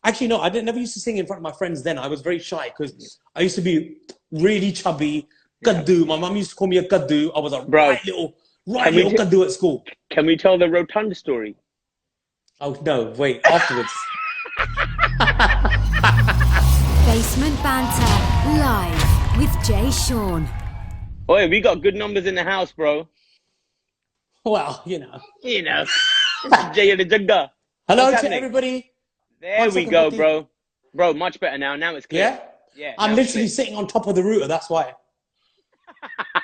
Actually, no, never used to sing in front of my friends then. I was very shy because I used to be really chubby. Kaddu. My mum used to call me a kaddu. I was a right little kaddu at school. Can we tell the rotunda story? Oh, no, wait, afterwards. Basement Banter, live with Jay Sean. Oi, we got good numbers in the house, bro. Well, you know. You know. This is Jay and the Jugga. Hello to everybody. There we go, bro. Bro, much better now. Now it's clear. Yeah? Yeah. I'm literally sitting on top of the router, that's why.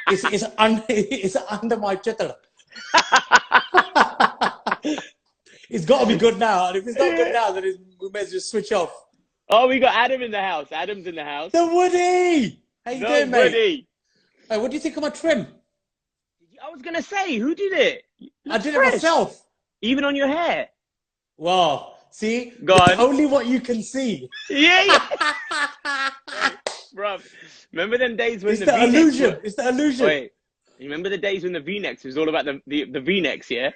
It's under my chitter. It's got to be good now. And if it's not good now, then we may as well just switch off. Oh, we got Adam in the house. Adam's in the house. The Woody! How you doing, mate? Woody. Hey, what do you think of my trim? I was going to say, who did it? I did it myself. Even on your hair? Wow. See? God. It's only what you can see. Yeah. Bro, remember them days when it's the illusion. It's the illusion. Wait, you remember the days when the V-necks was all about the V-necks, yeah?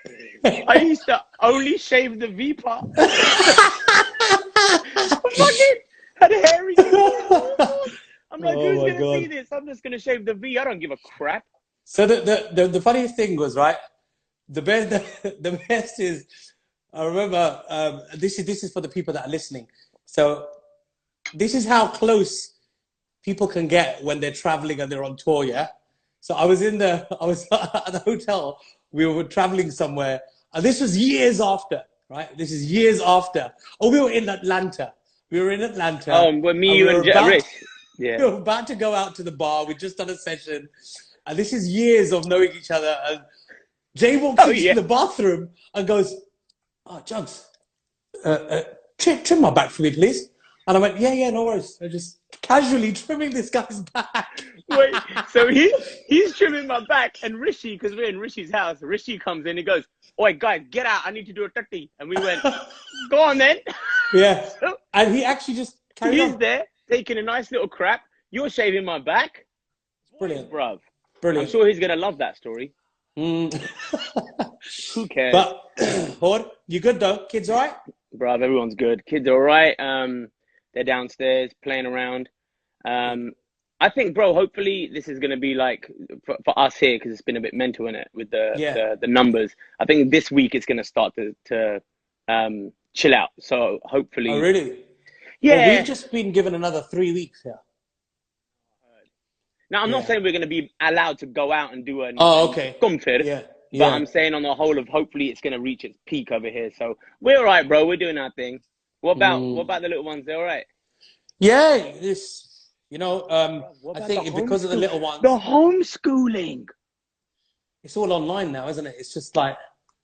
I used to only shave the V part. Fucking had hairy. I'm like, who's gonna see this? I'm just gonna shave the V. I don't give a crap. So the funniest thing was, right? The best is, I remember this is for the people that are listening. So this is how close people can get when they're traveling and they're on tour, yeah? So I was at the hotel, we were traveling somewhere, and this was years after, right? This is years after. Oh, we were in Atlanta. With me, you and Rich. Yeah. We were about to go out to the bar. We'd just done a session. And this is years of knowing each other. And Jay walks into the bathroom and goes, "Oh, Jugs, trim my back for me, please." And I went, yeah, no worries. I'm just casually trimming this guy's back. Wait, so he's trimming my back, and Rishi, because we're in Rishi's house, Rishi comes in, he goes, "Oi, guys, get out, I need to do a 30." And we went, "Go on then." Yeah, and he actually just carried on. He's there, taking a nice little crap. You're shaving my back. Brilliant. Bruv. Brilliant. I'm sure he's going to love that story. Who cares? But, Horde, you good though? Kids all right? Bruv, everyone's good. Kids are all right. They're downstairs playing around. I think, bro, hopefully this is going to be like, for us here, because it's been a bit mental in it with the numbers. I think this week it's going to start to chill out. So hopefully. Oh, really? Yeah. Well, we've just been given another 3 weeks here. Now, I'm not saying we're going to be allowed to go out and do comfort. Yeah. But I'm saying on the whole of hopefully it's going to reach its peak over here. So we're all right, bro. We're doing our thing. What about the little ones? They're all right? Yeah, I think because of the little ones. The homeschooling. It's all online now, isn't it? It's just like.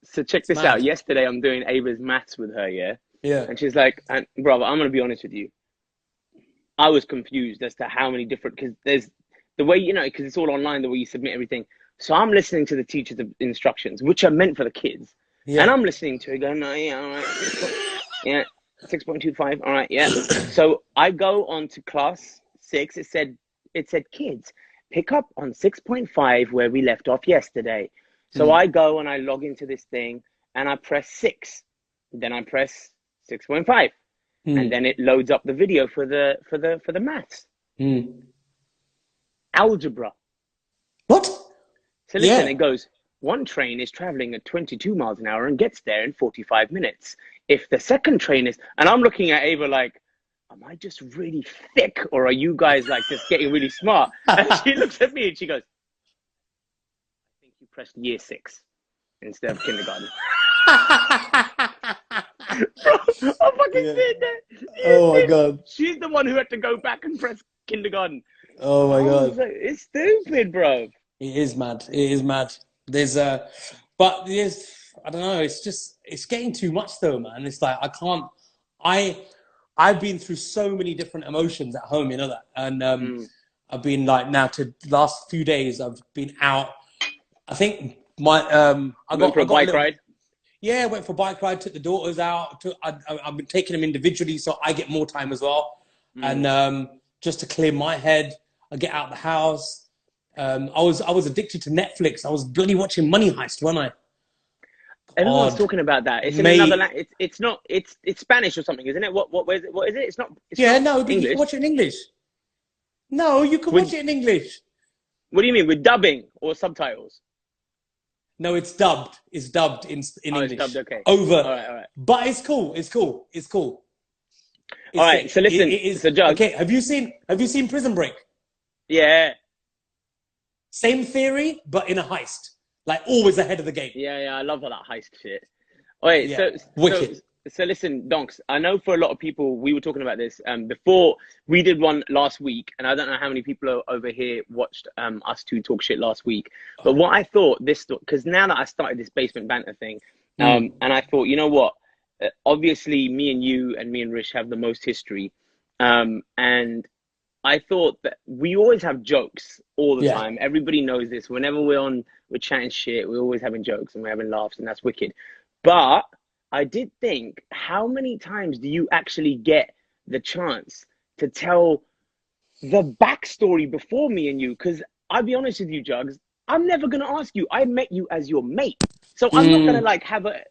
So check this out. Yesterday, I'm doing Ava's maths with her, yeah? Yeah. And she's like, brother, I'm going to be honest with you. I was confused as to how many different, because there's the way, because it's all online, the way you submit everything. So I'm listening to the teacher's instructions, which are meant for the kids. Yeah. And I'm listening to it going, "Oh, yeah, all right. Yeah, 6.25. All right, yeah." So I go on to class 6. It said, "Kids, pick up on 6.5 where we left off yesterday." So I go and I log into this thing and I press 6. Then I press 6.5. And then it loads up the video for the maths. Algebra. What? So listen, it goes, one train is traveling at 22 miles an hour and gets there in 45 minutes. If the second train is, and I'm looking at Ava like, am I just really thick or are you guys like just getting really smart? And she looks at me and she goes, I think you pressed year 6 instead of kindergarten. Bro, I'm fucking sitting there. Oh my God. She's the one who had to go back and press kindergarten. Oh my God. Like, it's stupid, bro. It is mad. It is mad. But I don't know. It's getting too much though, man. It's like, I've been through so many different emotions at home, that. And I've been like, now to the last few days, I've been out. I think I got a bike ride. Yeah, I went for a bike ride, took the daughters out. I've been taking them individually, so I get more time as well. And just to clear my head, I get out the house. I was addicted to Netflix. I was bloody watching Money Heist, wasn't I? Everyone's odd. talking about that. It's in Mate. another language. It's not. It's Spanish or something, isn't it? What is it? What is it? It's not. It's Yeah, not no, but you English. can watch it in English. No, you can watch it in English. What do you mean with dubbing or subtitles? No, it's dubbed. It's dubbed in English. It's dubbed. Okay. Over. All right. But it's cool. It's cool. It's cool. All right. So listen. It's a Jug. okay. Have you seen Prison Break? Yeah. Same theory, but in a heist. Like always ahead of the game. Yeah. I love all that heist shit. Wait. Yeah. Wicked. So listen, Donks, I know for a lot of people, we were talking about this before we did one last week, and I don't know how many people over here watched us two talk shit last week. But what I thought, because now that I started this basement banter thing, and I thought, you know what? Obviously, me and you and me and Rish have the most history. And I thought that we always have jokes all the time. Everybody knows this. Whenever we're chatting shit, we're always having jokes and we're having laughs, and that's wicked. But I did think, how many times do you actually get the chance to tell the backstory before me and you? Because I'll be honest with you, Jugs, I'm never going to ask you. I met you as your mate. So I'm not going to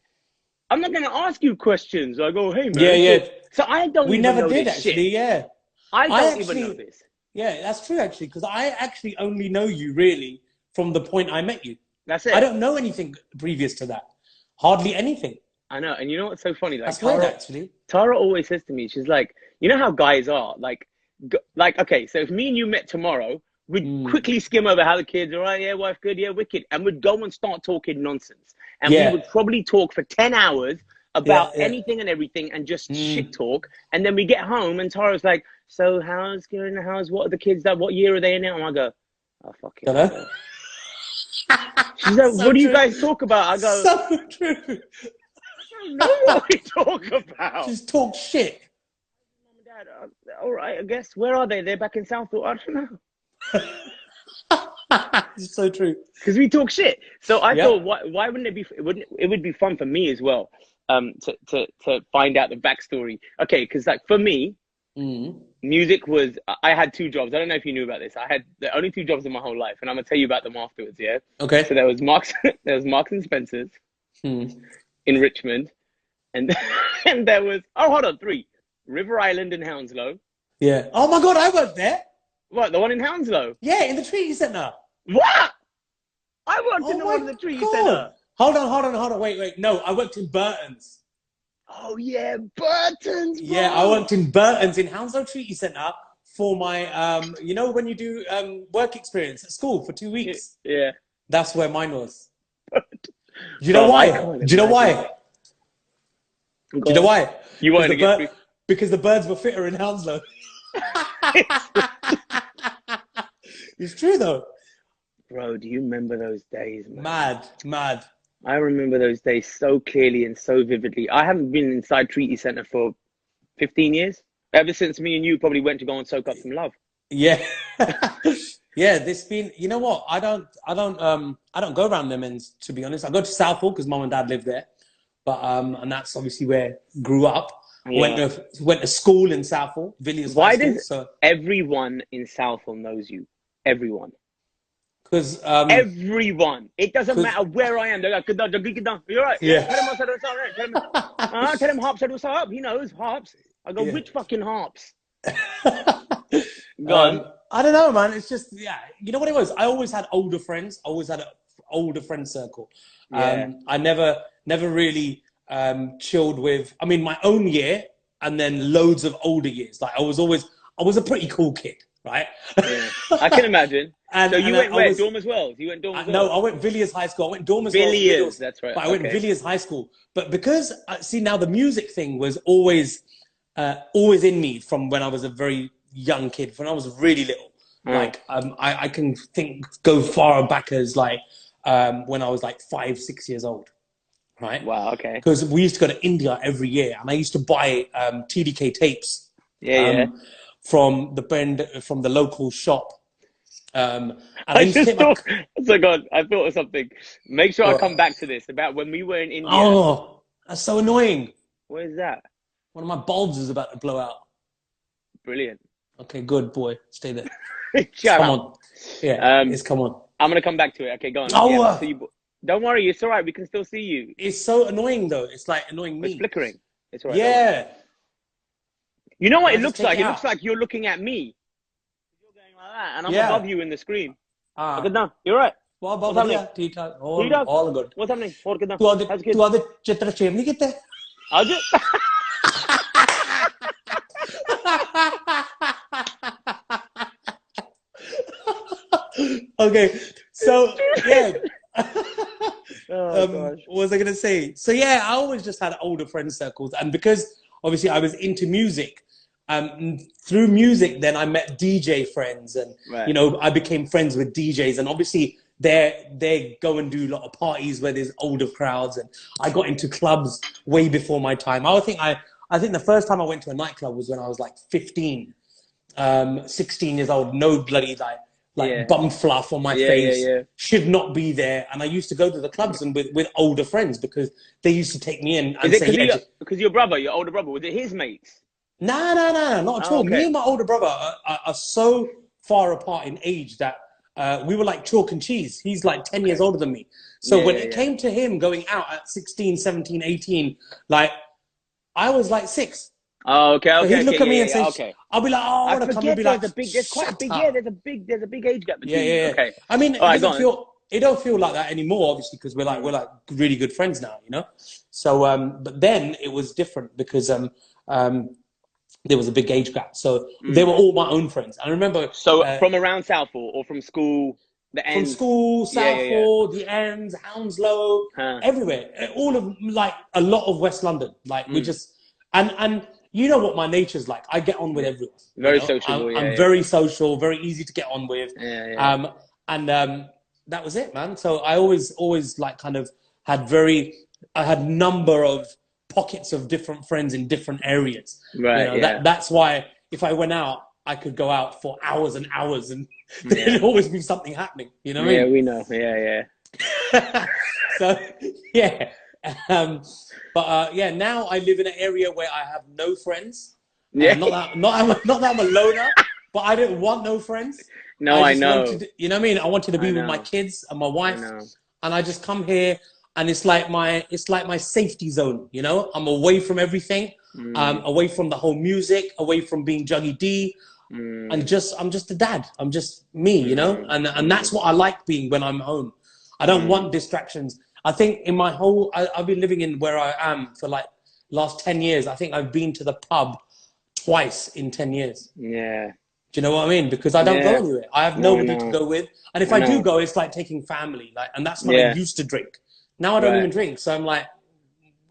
I'm not going to ask you questions. I go, hey, man. Yeah. So I don't We even never know did, this actually, shit. yeah. I don't even know this. Yeah, that's true, actually, because I actually only know you, really, from the point I met you. That's it. I don't know anything previous to that. Hardly anything. I know. And you know what's so funny? Like, That's weird, actually. Tara always says to me, she's like, you know how guys are? Like, okay, so if me and you met tomorrow, we'd quickly skim over how the kids, all right, yeah, wife, good, yeah, wicked. And we'd go and start talking nonsense. And we would probably talk for 10 hours about anything and everything and just shit talk. And then we get home and Tara's like, so how's going in the house? What are the kids that? What year are they in now? And I go, oh, fuck it. She's like, so what do you guys talk about? I go, so true. I don't know what we talk about. Just talk shit. Mom and Dad, all right, I guess. Where are they? They're back in Southall. I don't know. It's so true. Because we talk shit. So I thought, why wouldn't it be? It would be fun for me as well, to find out the backstory. Okay, because like for me, music was. I had two jobs. I don't know if you knew about this. I had the only two jobs in my whole life, and I'm gonna tell you about them afterwards. Yeah. Okay. So there was Marks and Spencer's in Richmond, and and there was three: River Island in Hounslow. Yeah. Oh my God, I worked there. What, the one in Hounslow? Yeah, in the treaty centre. What? I worked in the one in the treaty centre. Hold on. Wait. No, I worked in Burton's. Oh yeah, Burton's. Bro. Yeah, I worked in Burton's in Hounslow Treaty Centre for my, you know, when you do work experience at school for 2 weeks. Yeah. That's where mine was. Do you know why? Do you know why? Do you know why? You wanted to get because the birds were fitter in Hounslow. It's true though. Bro, do you remember those days, man? Mad. I remember those days so clearly and so vividly. I haven't been inside Treaty Centre for 15 years. Ever since me and you probably went to go and soak up some love. Yeah. Yeah, this been, you know what? I don't go around them ends, to be honest. I go to Southall because mum and dad live there. But and that's obviously where I grew up. Yeah. Went to school in Southall, Villiers High School. Why does everyone in Southall knows you? Everyone. Because everyone. It doesn't matter where I am. They're like, you're right. Yeah. Tell him I said what's up, right? Tell him Harp said what's up. He knows Harps. I go, which fucking Harps? Go on. I don't know, man. It's just, you know what it was? I always had older friends. I always had an older friend circle. I never really chilled with, I mean, my own year and then loads of older years. Like I was a pretty cool kid, right? Yeah. I can imagine. So you went where? Dorm as well? You went Dorm as well? No, I went Villiers High School. I went Dorm as well. Villiers, that's right. But I went Villiers High School. But because, see, now the music thing was always in me from when I was a very young kid, when I was really little. Like, I can go far back as like when I was like 5, 6 years old. Right? Wow, okay. Because we used to go to India every year and I used to buy TDK tapes. From the local shop. I thought of something. Make sure I come back to this about when we were in India. Oh, that's so annoying. Where's that? One of my bulbs is about to blow out. Brilliant. Okay, good boy. Stay there. Come on. Yeah, come on. I'm going to come back to it. Okay, go on. Oh, so Don't worry, it's all right. We can still see you. It's so annoying though. It's like annoying me. It's flickering. It's all right. Yeah. You know what I it just looks take like? it It out. looks like you're looking at me. You're going like that, and I'm Yeah. above you in the screen. Ah. Kiddha? You're right. बहुत What's बढ़िया, happening? ठीक ठाक, ठीक ठाक? all good. What's happening? और कितना? How's तू आधे चित्र शेव नहीं किते? आज? Okay, so yeah. Gosh. What was I gonna say? So yeah, I always just had older friend circles, and because obviously I was into music, through music, then I met DJ friends, and Right. you know, I became friends with DJs, and obviously they go and do a lot of parties where there's older crowds, and I got into clubs way before my time. I think the first time I went to a nightclub was when I was like 15, 16 years old. No bloody Yeah. bum fluff on my face. Yeah. Should not be there. And I used to go to the clubs and with older friends because they used to take me in and Is it say, because your brother, your older brother, was it his mates? No, not at all. Okay. Me and my older brother are so far apart in age that we were like chalk and cheese. He's like 10 years older than me. So when it came to him going out at 16, 17, 18, like I was like 6. Oh, okay. So he'd look at me and say, okay. I'll be like, oh, I want to come and be like, there's quite a big, there's a big age gap between you. yeah. Okay. I mean, All right, it don't feel like that anymore, obviously, because we're like really good friends now, you know. So, but then it was different because there was a big age gap. So they were all my own friends. I remember. So from around Southall or from school, the ends. From school, Southall, the ends, Hounslow, everywhere. All of like a lot of West London. Like we just and you know what my nature's like. I get on with everyone. Very you know? sociable. I'm very social, very easy to get on with. Yeah. And that was it, man. So I always like kind of I had number of pockets of different friends in different areas. Right. You know, that's why if I went out, I could go out for hours and hours, and there'd always be something happening. You know what I mean? Yeah, we know. Yeah. So yeah. But now I live in an area where I have no friends. Yeah. Not that I'm a loner, but I didn't want no friends. No, I know. You know what I mean? I wanted to be with my kids and my wife, and I just come here, and it's like my safety zone. You know, I'm away from everything, away from the whole music, away from being Juggy D, and I'm just a dad. I'm just me, you know, and that's what I like being when I'm home. I don't want distractions. I think in my I've been living in where I am for like last 10 years. I think I've been to the pub twice in 10 years. Yeah. Do you know what I mean? Because I don't go anywhere. I have nobody to go with. And if I do go, it's like taking family. And that's when I used to drink. Now I don't even drink. So I'm like,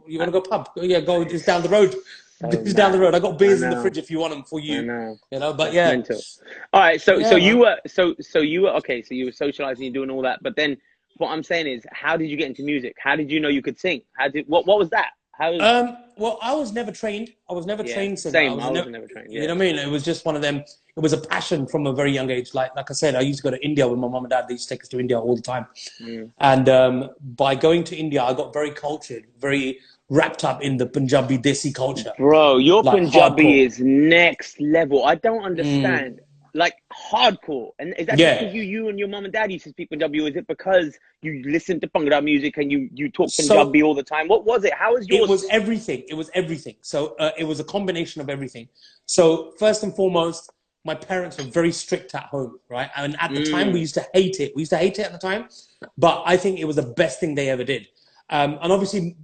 you want to go pub? Yeah, go. It's down the road. It's down the road. I got beers in the fridge if you want them for you. You know, but yeah. Mental. All right. So you were okay. So you were socializing, you're doing all that. But then what I'm saying is, how did you get into music? How did you know you could sing? What was that? Well, I was never trained. I was never trained. Same. I was never trained. Yeah. You know what I mean? It was just one of them. It was a passion from a very young age. Like I said, I used to go to India with my mom and dad. They used to take us to India all the time. And by going to India, I got very cultured, very wrapped up in the Punjabi Desi culture. Bro, your Punjabi hardcore. is next level. I don't understand. Like hardcore. And is that because you and your mom and dad used to speak Punjabi, or is it because you listen to Bhangra music and you talk Punjabi all the time? What was it? How was yours? It was everything. So it was a combination of everything. So first and foremost, my parents were very strict at home, right? And at the time, we used to hate it. We used to hate it at the time. But I think it was the best thing they ever did. And obviously,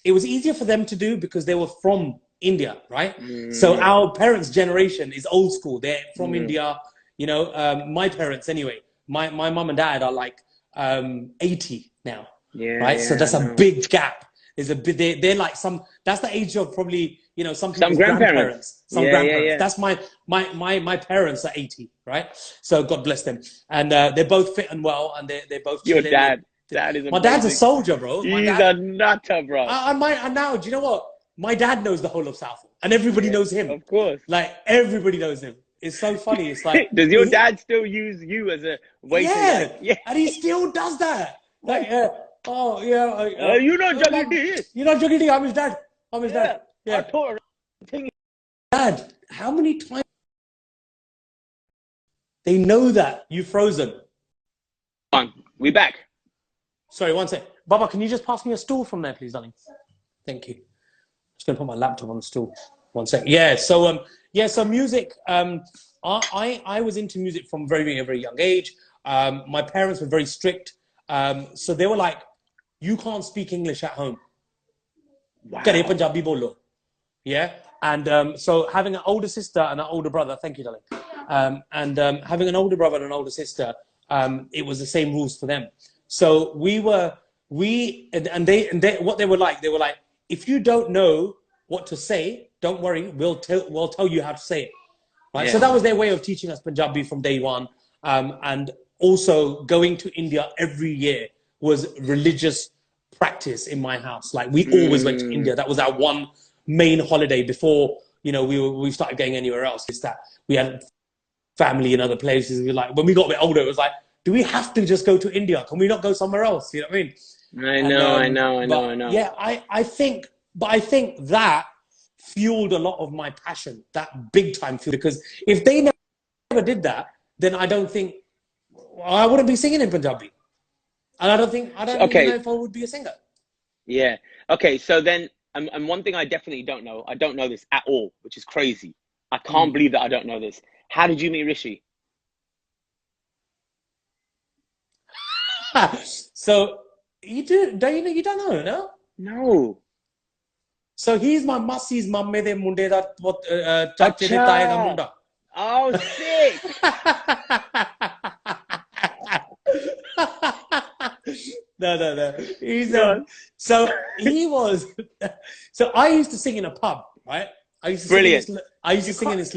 it was easier for them to do because they were from India, right? So our parents' generation is old school. They're from India, you know. My parents, anyway, my mom and dad are like 80 now, right? So that's a big gap. There's a bit. They're like that's the age of probably, you know, some people's grandparents. Some grandparents. Yeah. That's my parents are 80, right? So God bless them, and they're both fit and well, and they're both. Your dad is amazing. My dad's a soldier, bro. He's a nutter, bro. And now, do you know what? My dad knows the whole of Southall, and everybody knows him. Of course. Like, everybody knows him. It's so funny. It's like... Does your dad still use you as a way to... And he still does that. Like, you know Juggy D. You know Juggy D, I'm his dad. Dad. Yeah. I taught her. Dad, how many times... They know that you've frozen. We back. Sorry, one sec. Baba, can you just pass me a stool from there, please, darling? Thank you. Just gonna put my laptop on the stool. One sec. Yeah. So so music. I was into music from a very young age. My parents were very strict. So they were like, you can't speak English at home. Wow. Kare Punjabi bolo. Yeah. And so having an older sister and an older brother, thank you, darling. Having an older brother and an older sister, it was the same rules for them. So what they were like, if you don't know what to say, don't worry, we'll tell you how to say it. Right. Yeah. So that was their way of teaching us Punjabi from day one. And also going to India every year was religious practice in my house. Like we always went to India. That was our one main holiday before, we started going anywhere else. It's that we had family in other places. We were like, when we got a bit older, it was like, do we have to just go to India? Can we not go somewhere else? You know what I mean? I know. Yeah, I think that fueled a lot of my passion, that big time fuel. Because if they never did that, then I don't think I wouldn't be singing in Punjabi. And I don't even know if I would be a singer. Yeah. Okay. So then, and one thing I definitely don't know this at all, which is crazy. I can't believe that I don't know this. How did you meet Rishi? So you don't know, no? No. So he's my Massi's mamme de munde da chache de tae da munda. Oh, sick. No. He's so he was. So I used to sing in a pub, right? I used to sing in this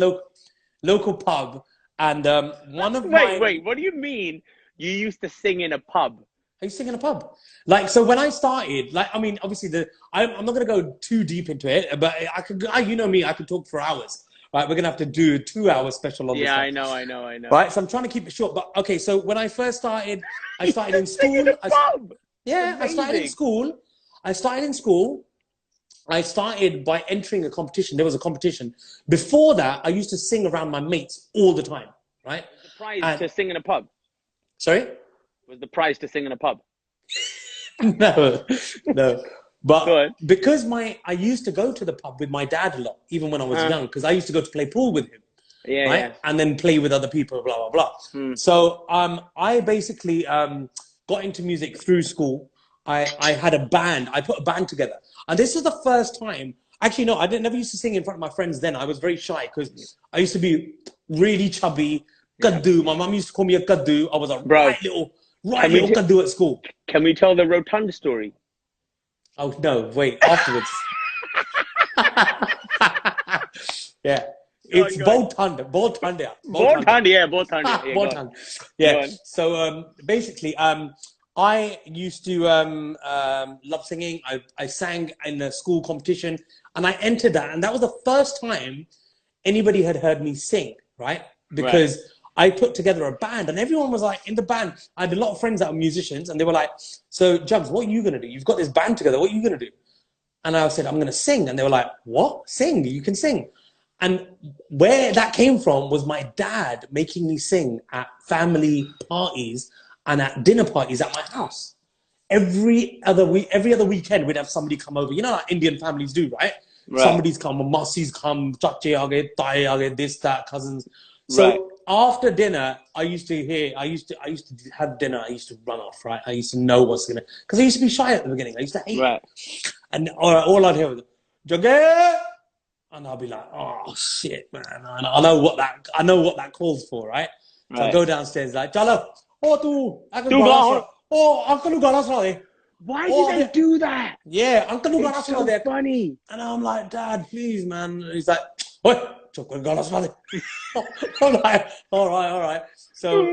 local pub, and one of my. Wait. What do you mean? You used to sing in a pub? I used to sing in a pub. Like, so when I started, obviously I'm not going to go too deep into it, but you know me, I could talk for hours, right? We're going to have to do a 2-hour special on this. Yeah, I know. Right, so I'm trying to keep it short, but okay, so when I first started, I started in school. I started in school. I started by entering a competition. There was a competition. Before that, I used to sing around my mates all the time, right? Was the prize to sing in a pub? Sorry? Was the prize to sing in a pub? No. But because I used to go to the pub with my dad a lot, even when I was young, because I used to go to play pool with him. Yeah, right? Yeah. And then play with other people, blah, blah, blah. So I basically got into music through school. I had a band. I put a band together. And this was the first time. Actually, no, I never used to sing in front of my friends then. I was very shy because I used to be really chubby. Kaddu. My mum used to call me a kaddu. I was a right little kaddu at school. Can we tell the rotunda story? Oh, no, wait, afterwards. Yeah. It's Boltanda. Yeah. So basically, I used to love singing. I sang in the school competition, and I entered that, and that was the first time anybody had heard me sing, right? Because I put together a band, and everyone was like, in the band, I had a lot of friends that were musicians, and they were like, so Jugs, what are you going to do? You've got this band together. What are you going to do? And I said, I'm going to sing. And they were like, what? Sing? You can sing. And where that came from was my dad making me sing at family parties and at dinner parties at my house. Every other weekend, we'd have somebody come over. You know, like Indian families do, right? Somebody's come, Massi's come, chache aage, tae aage, this, that, cousins. So after dinner, I used to have dinner. I used to run off, right? I used to know what's gonna, because I used to be shy at the beginning. I used to hate it. And all I'd hear was, Juggy! And I'll be like, oh shit, man. And I know what that calls for, right? So I go downstairs like, Chalo, uncle gana suna. Why did they do that? Yeah, uncle gana suna. It's so funny. And I'm like, Dad, please, man. And he's like, what? I'm like, all right. So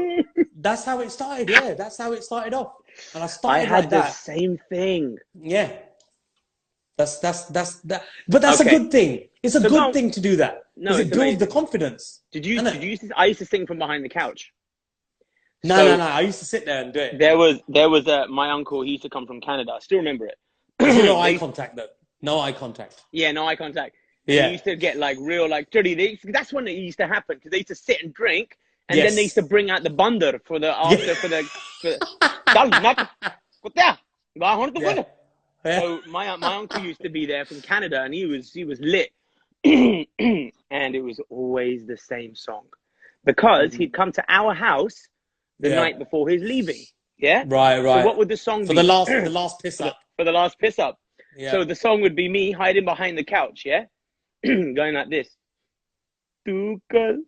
that's how it started. Yeah, that's how it started off. And I had the same thing. Yeah. That's that. But that's a good thing. It's a good thing to do that. Because it builds the confidence. Did you used to, I used to sing from behind the couch. No. I used to sit there and do it. There was my uncle. He used to come from Canada. I still remember it. No eye contact though. No eye contact. Yeah, no eye contact. Yeah. He used to get like real dirty. That's when it used to happen because they used to sit and drink, and then they used to bring out the bandar for the Yeah. Yeah. So my uncle used to be there from Canada, and he was lit, and it was always the same song, because he'd come to our house the Yeah. night before his leaving. Yeah. Right. So Right. what would the song For be? the last piss up. For the last piss up. Yeah. So the song would be me hiding behind the couch. Yeah. Going like this. Tu kal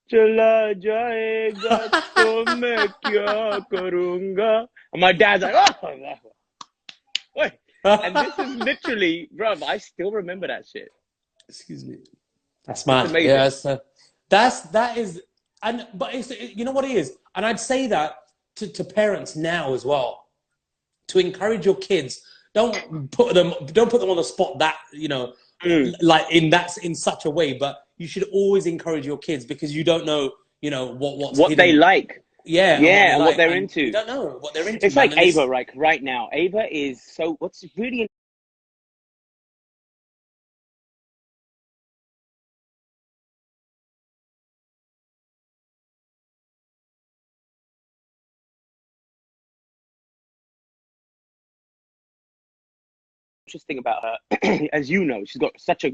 chala jayega to main kya karunga. And my dad's like, oh. Wait. And this is literally, bro, I still remember that shit. Excuse me. That's mad. amazing. Yeah, that is, and but you know what it is, and I'd say that to parents now as well, to encourage your kids. Don't put them on the spot that like in such a way, but you should always encourage your kids, because you don't know what they like. Yeah, and what they're into. You don't know what they're into. It's like Ava, right now. Ava is what's really interesting about her, as you know, she's got such a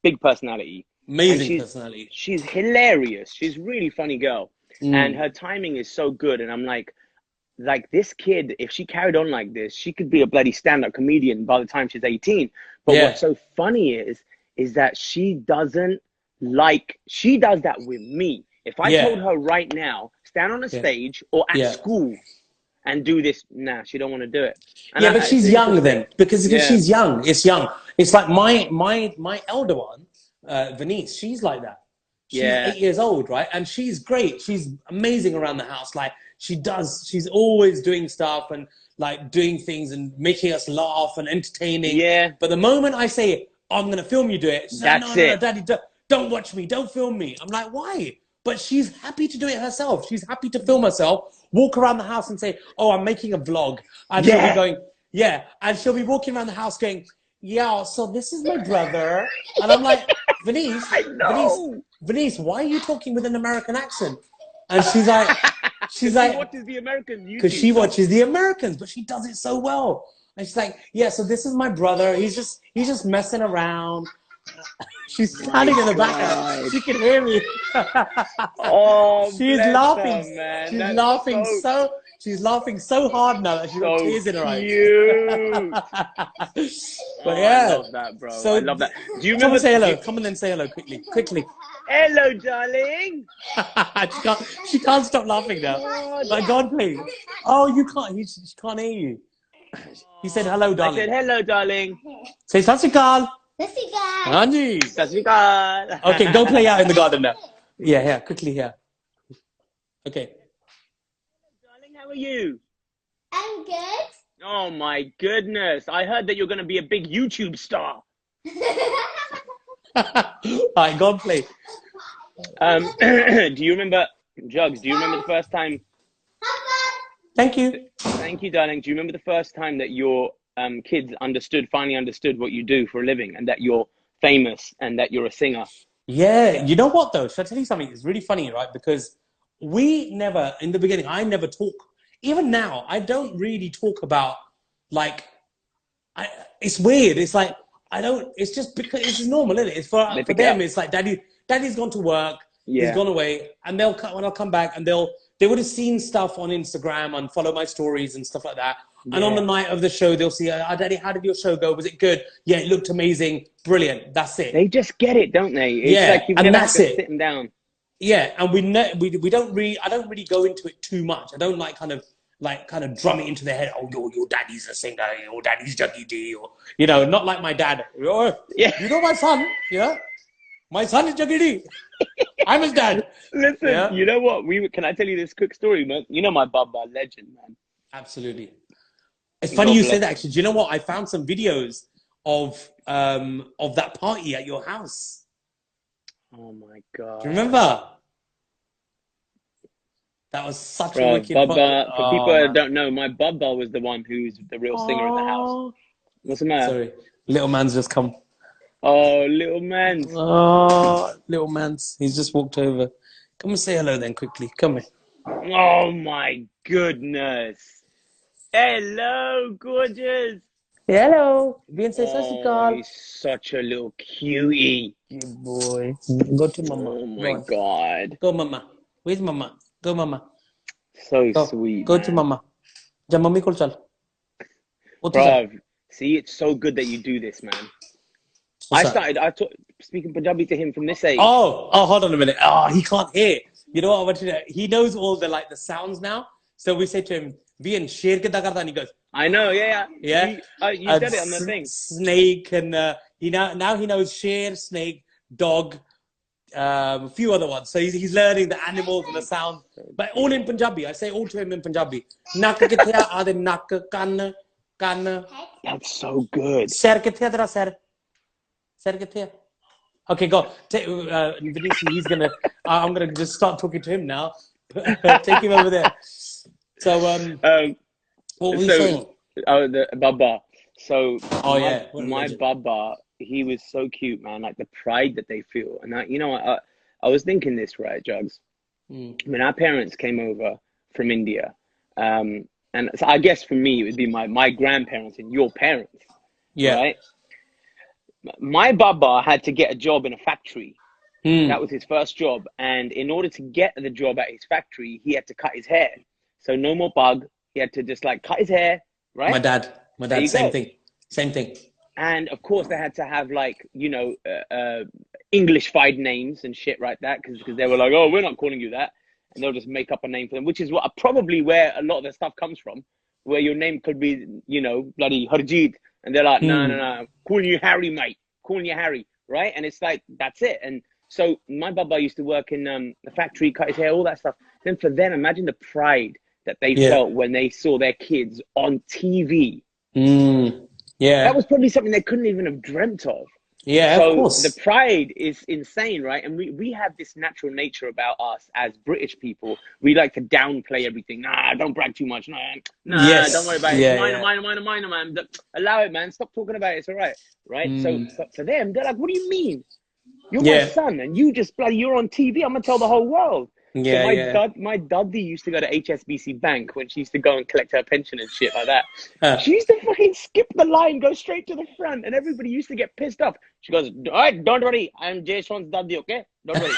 big personality. Amazing personality. She's hilarious. She's a really funny girl. And her timing is so good. And I'm like this kid, if she carried on like this, she could be a bloody stand-up comedian by the time she's 18. But what's so funny is that she does that with me. If I told her right now, stand on a stage or at school and do this, nah, she don't want to do it. And but she's young then, because she's young. It's young. It's like my elder one, Venice, she's like that. She's 8 years old, right? And she's great. She's amazing around the house. Like she's always doing stuff and like doing things and making us laugh and entertaining. Yeah. But the moment I say, I'm going to film you do it, she's like, no, Daddy, don't watch me. Don't film me. I'm like, why? But she's happy to do it herself. She's happy to film herself, walk around the house and say, oh, I'm making a vlog. And she'll be going, and she'll be walking around the house going, yeah, so this is my brother. And I'm like, Venice, why are you talking with an American accent? And she's like, she watches the Americans. Because she watches the Americans, but she does it so well. And she's like, yeah, so this is my brother. He's just messing around. She's standing in the background. She can hear me. She's laughing. Her, she's laughing she's laughing so hard now that she's got tears in her eyes. But I love that, bro. So I love that. Do you remember? Come and say hello. Come and then say hello quickly. Hello, darling. she can't stop laughing now. Like, God, please. Oh, you can't. She can't hear you. He said hello, darling. I said hello, darling. Say Sat Sri Akal. Sat Sri Akal. Anji. Sat Sri Akal. Okay, go play out in the garden now. Yeah, here, quickly here. Okay. Darling, how are you? I'm good. Oh my goodness! I heard that you're going to be a big YouTube star. Alright, go and play. Do you remember, Jugs? Do you remember the first time? Thank you. Thank you, darling. Do you remember the first time that your kids finally understood what you do for a living, and that you're famous and that you're a singer? Yeah, you know what though? Should I tell you something? It's really funny, right? Because we never, in the beginning, I never talk. Even now, I don't really talk about, like, it's weird. It's like, it's just because it's just normal, isn't it? It's for them, it's like, daddy's gone to work, he's gone away, and when I'll come back, and they would have seen stuff on Instagram and follow my stories and stuff like that. And on the night of the show, they'll see, Daddy, how did your show go? Was it good? Yeah, it looked amazing. Brilliant. That's it. They just get it, don't they? It's like you've never had to sit them down. Yeah, and we don't really, I don't really go into it too much. I don't kind of drum it into their head. Oh, your daddy's a singer, your daddy's Juggy D, or not like my dad. You know my son, my son is Juggy D. I'm his dad. Listen, you know what? Can I tell you this quick story, man? You know my Baba legend, man. Absolutely. It's funny you say that. Actually, do you know what? I found some videos of that party at your house. Oh my god! Do you remember? That was such a wicked Baba, for people that don't know, my Baba was the one who's the real singer in the house. What's the matter? Sorry, little man's just come. Oh, little man. Oh, little man's. He's just walked over. Come and say hello then quickly. Come here. Oh my goodness. Hello, gorgeous. Hello. Being say Oh, he's such a little cutie. Good boy. Go to mama. Oh Go my on. God. Go mama. Where's mama? Go mama. So Go. sweet, Go to man. mama. Ja mummy kol chal. Uthe ja. Bruv, see, it's so good that you do this, man. What's that? I taught speaking Punjabi to him from this age. Oh, hold on a minute. Oh, he can't hear. You know what I want you to know? He knows all the sounds now. So we say to him, Vian, sher ke karta? And he goes, I know, yeah. yeah. You said it on the thing. Snake and he knows sher, snake, dog, a few other ones. So he's learning the animals and the sound, but all in Punjabi. I say all to him in Punjabi. Nak kithe a ade nak kan. That's so good. Ser kithe tera ser. Ser kithe. Okay, go. Vinisi, he's gonna. I'm gonna just start talking to him now. Take him over there. So what were we saying? Oh, the Baba. So my legend. Baba, he was so cute, man. Like the pride that they feel, and I was thinking this, right, Jugs. When our parents came over from India, and so I guess for me it would be my grandparents and your parents, right? My Baba had to get a job in a factory. That was his first job, and in order to get the job at his factory, he had to cut his hair. So no more bug. He had to just like cut his hair, right? My dad, same thing. And of course, they had to have like English-fied names and shit like that, because they were like, oh, we're not calling you that, and they'll just make up a name for them, which is probably where a lot of the stuff comes from, where your name could be bloody Harjeet, and they're like, no, calling you Harry, mate, calling you Harry, right? And it's like that's it. And so my Baba used to work in the factory, cut his hair, all that stuff. Then for them, imagine the pride that they felt when they saw their kids on TV. That was probably something they couldn't even have dreamt of. Yeah, so of course. The pride is insane, right? And we have this natural nature about us as British people. We like to downplay everything. Nah, don't brag too much. Nah, don't worry about it. It's minor, man. Allow it, man. Stop talking about it. It's all right, right? So but for them, they're like, what do you mean? You're my son, and you're on TV. I'm gonna tell the whole world. My daddy used to go to HSBC Bank when she used to go and collect her pension and shit like that. She used to fucking skip the line, go straight to the front, and everybody used to get pissed off. She goes, all right, don't worry, I'm JaySean's daddy, okay? Don't worry.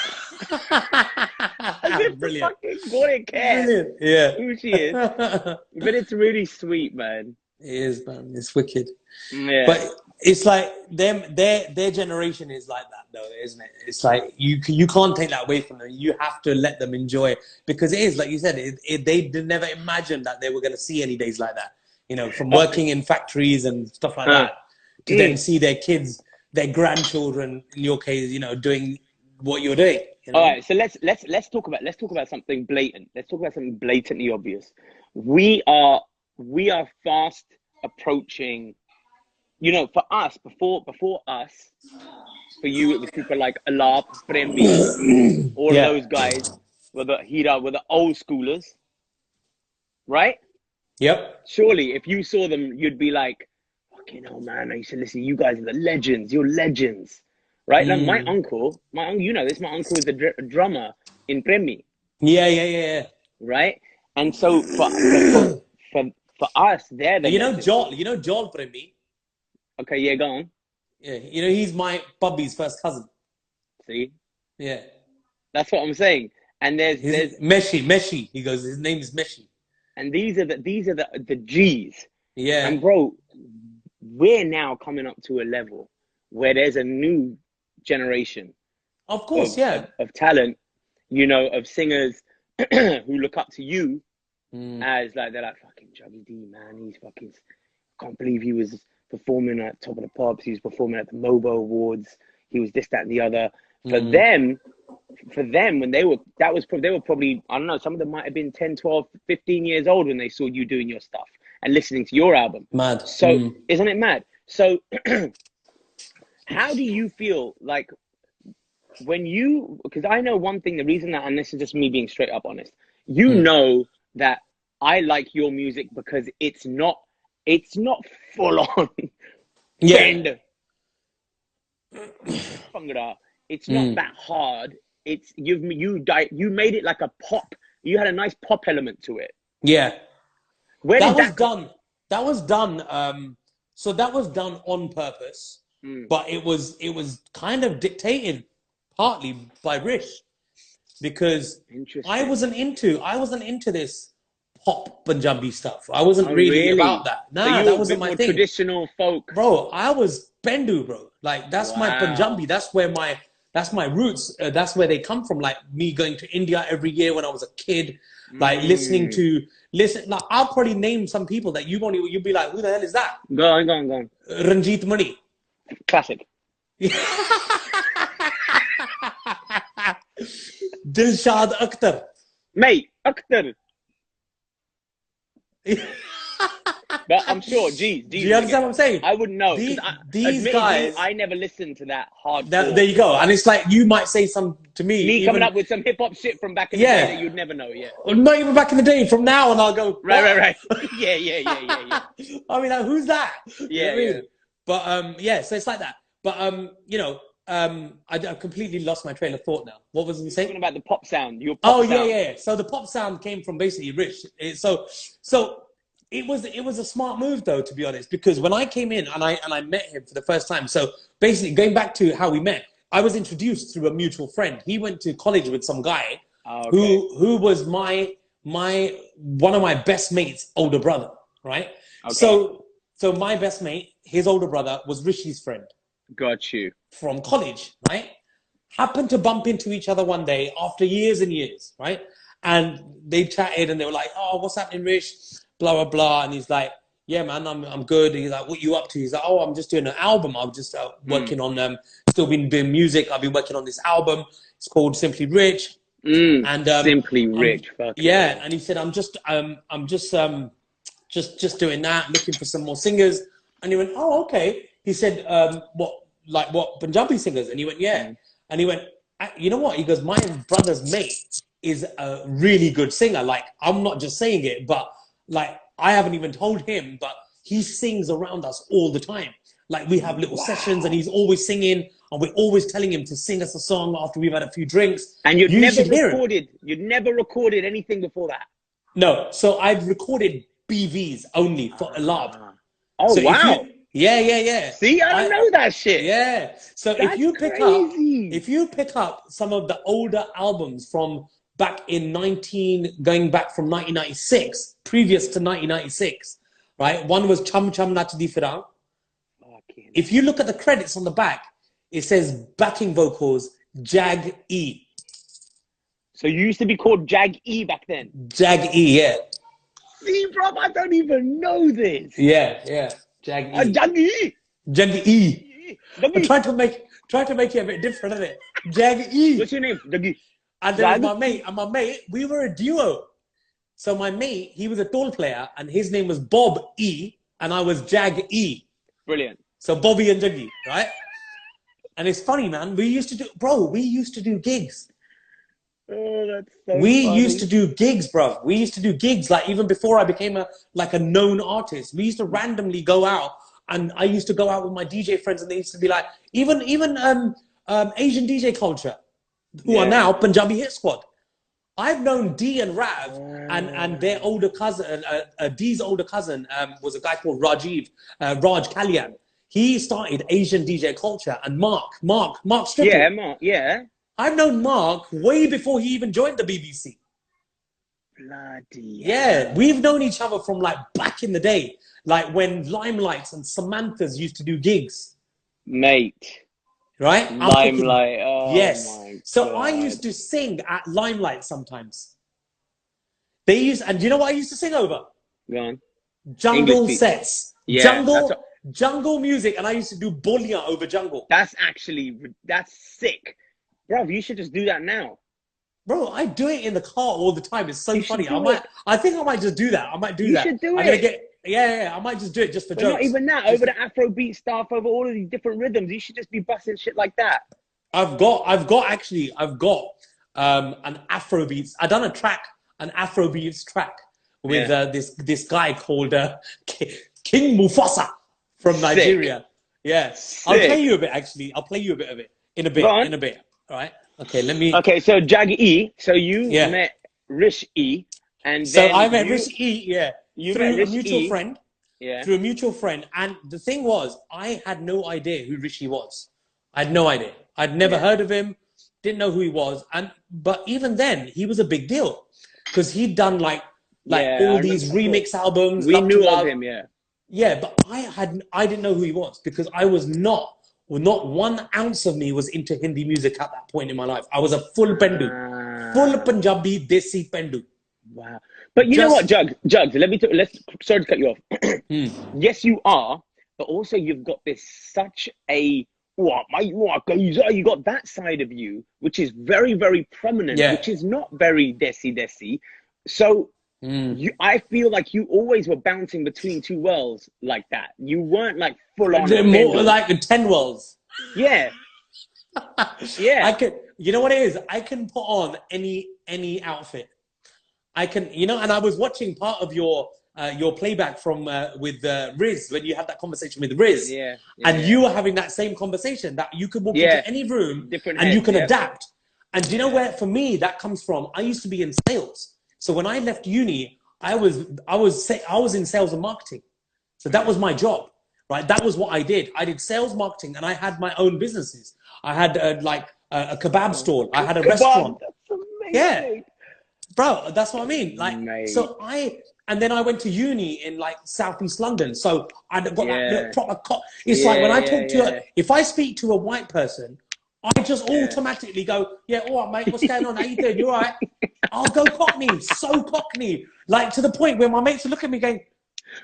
As if the fucking wouldn't care who she is. But it's really sweet, man. It is, man. It's wicked. Yeah. But it's like their generation is like that, though, isn't it? It's like you can't take that away from them. You have to let them enjoy it, because it is like you said. They did never imagine that they were going to see any days like that. From working in factories and stuff like that, to then see their kids, their grandchildren, in your case, doing what you're doing. All right, so let's talk about something blatant. Let's talk about something blatantly obvious. We are fast approaching. For us, before us, for you, it was people like Alap, Prembi, all of those guys were the old schoolers, right? Yep. Surely, if you saw them, you'd be like, fucking hell, man, I used to listen, you guys are the legends, you're legends, right? Like my uncle, you know this, my uncle was a drummer in Prembi. Yeah. Right? And so for us, they're the legends. Joel Prembi. Okay, yeah, go on. Yeah, he's my Bubby's first cousin. See? Yeah. That's what I'm saying. And there's Meshi. He goes, his name is Meshi. And these are the G's. Yeah. And bro, we're now coming up to a level where there's a new generation. Of course, of talent, of singers who look up to you as like they're like fucking Juggy D, man. He's fucking, can't believe he was performing at Top of the Pops. He was performing at the MOBO Awards. He was this, that, and the other. For them, when they were probably, I don't know, some of them might have been 10, 12, 15 years old when they saw you doing your stuff and listening to your album. Mad. So, isn't it mad? So, how do you feel like because I know one thing, the reason that, and this is just me being straight up honest, know that I like your music because it's not full on. Bend. It's not that hard. It's you made it like a pop. You had a nice pop element to it. Yeah. Where that did was that done. That was done. So that was done on purpose, but it was kind of dictated partly by Rish, because I Interesting. wasn't into this pop Punjabi stuff. I wasn't Oh, really about really? that. So Nah, you were that a wasn't bit my more thing, traditional folk. bro. I was Bendu, bro. Like that's my Wow. Punjabi. That's my roots. That's where they come from. Like me going to India every year when I was a kid, like Mm. Like I'll probably name some people that you won't even, you'll be like, who the hell is that? Go on, go on, go on. Ranjit Mani. Classic. Dilshad Akhtar. Mate, Akhtar. But I'm sure, geez. Do you understand what I'm saying? I wouldn't know. These, Admittedly, guys, I never listened to that hardcore. there you go. And it's like you might say some to me. Me even, coming up with some hip hop shit from back in the day that you'd never know, yeah. Not even back in the day. From now on, I'll go. Right. Yeah. I mean, like, who's that? Yeah, You know what I mean? But yeah, so it's like that. But I completely lost my train of thought now. What was we saying? Talking about the pop sound, your pop sound. Yeah. So the pop sound came from basically Rich. So it was a smart move though, to be honest, because when I came in and I met him for the first time. So basically, going back to how we met, I was introduced through a mutual friend. He went to college with some guy who was my one of my best mates' older brother, right? Okay. So my best mate, his older brother, was Rishi's friend. Got you. From college, right? Happened to bump into each other one day after years and years, right? And they chatted and they were like, "Oh, what's happening, Rish?" Blah blah blah. And he's like, "Yeah, man, I'm good." And he's like, "What you up to?" He's like, "Oh, I'm just doing an album. I'm just working on still been doing music. I've been working on this album. It's called Simply Rich." And Simply Rich. Yeah, and he said, "I'm just doing that, looking for some more singers." And he went, "Oh, okay." He said, what Punjabi singers?" And he went, "Yeah." And he went, "You know what?" He goes, "My brother's mate is a really good singer. Like, I'm not just saying it, but like, I haven't even told him, but he sings around us all the time. Like, we have little sessions and he's always singing and we're always telling him to sing us a song after we've had a few drinks." And you'd you'd never recorded anything before that? No. So I'd recorded BVs only for Alab. Oh, so wow. Yeah. See, I don't know that shit. Yeah. So That's if you pick up some of the older albums from back in going back from 1996, previous to 1996, right? One was Chum Chum Nachdi Firan. If you look at the credits on the back, it says backing vocals Jag E. So you used to be called Jag E back then? Jag E, yeah. See, bro, I don't even know this. Yeah. Jag E. Jag E. Jag E. I'm trying to make it a bit different, isn't it? Jag E. What's your name? Jag E. And then my mate, we were a duo. So my mate, he was a tall player, and his name was Bob E, and I was Jag E. Brilliant. So Bobby and Juggy, right? And it's funny, man. We used to do gigs. Oh, that's so We funny. used to do gigs, bro. We used to do gigs, like even before I became a known artist. We used to randomly go out, and I used to go out with my DJ friends, and they used to be like, even Asian DJ culture, who are now Punjabi Hit Squad. I've known D and Rav and their older cousin, D's older cousin was a guy called Raj Kalyan. He started Asian DJ culture, and Mark Strickle. Yeah, Mark, yeah. I've known Mark way before he even joined the BBC. Bloody yeah. We've known each other from like back in the day, like when Limelights and Samantha's used to do gigs. Mate. Right? Limelight. Oh, yes. So God. I used to sing at Limelight sometimes. And you know what I used to sing over? Go on. Jungle sets. Yeah. Jungle music, and I used to do bolia over jungle. That's sick. Bro, you should just do that now. Bro, I do it in the car all the time. It's so funny. I think I might just do that. I might do that. You should do I'm it. Gonna get, I might just do it just for jokes. Not even that. Over the Afrobeat stuff, over all of these different rhythms, you should just be busting shit like that. I've got an Afrobeats. I done an Afrobeats track with this guy called King Mufasa from Nigeria. Yeah. Sick. I'll play you a bit actually. I'll play you a bit of it in a bit. All right. Okay, let me. Okay, so Jag E. So you met Rish E, and so then I met Rish E. Yeah. You through met a mutual Rishi. friend. Yeah. Through a mutual friend. And the thing was, I had no idea who Rishi was. I had no idea. I'd never heard of him, didn't know who he was. But even then, he was a big deal because he'd done like all these remix albums. We Love knew to Love. of him, yeah. Yeah, but I didn't know who he was because I was not 1 ounce of me was into Hindi music at that point in my life. I was a full Pendu, full Punjabi Desi Pendu. Wow. But you know what, Jugs, sorry to cut you off. Yes, you are, but also you've got such a, you got that side of you, which is very, very prominent, which is not very Desi. So I feel like you always were bouncing between two worlds like that. You weren't like full on. More like 10 worlds. Yeah. Yeah. You know what it is? I can put on any outfit. I can, and I was watching part of your playback from with Riz when you had that conversation with Riz. And you were having that same conversation that you could walk into any room and you can adapt. And do you know where, for me, that comes from? I used to be in sales. So when I left uni, I was in sales and marketing. So that was my job, right? That was what I did. I did sales, marketing, and I had my own businesses. I had a kebab stall. I had a restaurant. That's amazing. Yeah, bro, that's what I mean. And then I went to uni in like Southeast London. So I got that proper. It's like when I talk to if I speak to a white person, I just automatically go, yeah, all right, mate, what's going on? How you doing? You all right? I'll go Cockney, so Cockney. Like to the point where my mates would look at me going,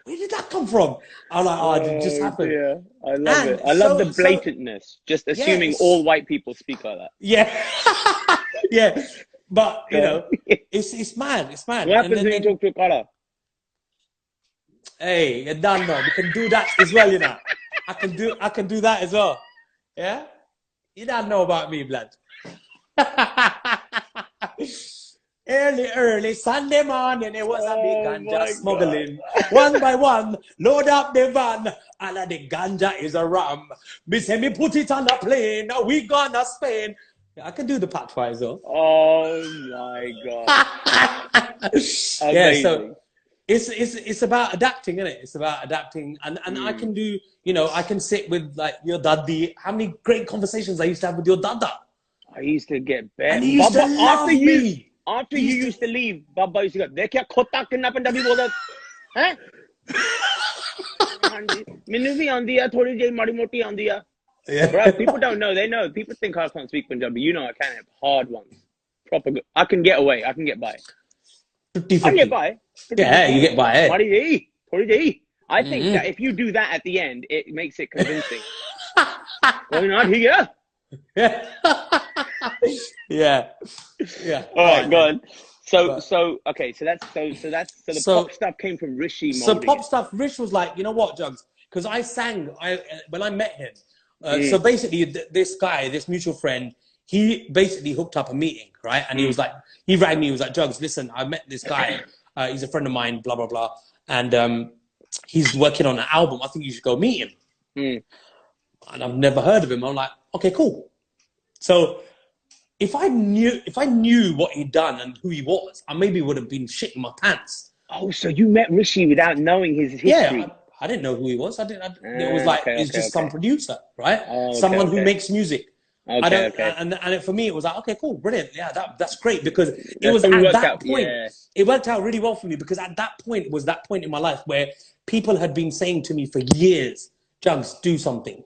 where did that come from? I'm like, it just happened. Yeah, I love it. I love the blatantness, just assuming all white people speak like that. Yeah. Yeah. But, it's mad. It's mad. What happens when you talk to a colour? Hey, you don't know. We can do that as well, I can do that as well. Yeah? You don't know about me, blood. Early Sunday morning, it was a big ganja smuggling. One by one, load up the van. All of the ganja is a ram. Me say me put it on a plane. Now we gonna Spain. Yeah, I can do the patois as well. Oh my god. Yeah, so it's about adapting, isn't it? It's about adapting, and I can do, I can sit with like your daddy. How many great conversations I used to have with your dada. I used to get bad. And he used to love me. After you used to leave, Baba used to go, "Dekha khota kinna Punjabi bolda hai?" Minu bhi aandi hai, thodi jahi madi moti aandi hai. Yeah. Bro, people don't know. They know. People think I can't speak Punjabi. I can have hard ones. Proper good. I can get away. I can get by. 50-50. I can get by. Yeah, you get by. Madi jahi, thodi jahi. I think that if you do that at the end, it makes it convincing. Going on here. Yeah. Yeah. All right, go on. So the pop stuff came from Rishi. So pop stuff, Rish was like, you know what, Jugs? Because I sang when I met him. So basically, this guy, this mutual friend, he basically hooked up a meeting, right? And he was like, he rang me. He was like, Jugs, listen, I met this guy. He's a friend of mine. Blah blah blah. And he's working on an album. I think you should go meet him. And I've never heard of him. I'm like, okay, cool. So if I knew what he'd done and who he was, I maybe would have been shitting my pants. Oh, so you met Rishi without knowing his history? Yeah, I didn't know who he was. It was like he's just some producer, right? Someone who makes music. And for me, it was like, okay, cool, brilliant. Yeah, that's great because it was at that point. Yeah. It worked out really well for me because at that point was that point in my life where people had been saying to me for years, Jugs, do something,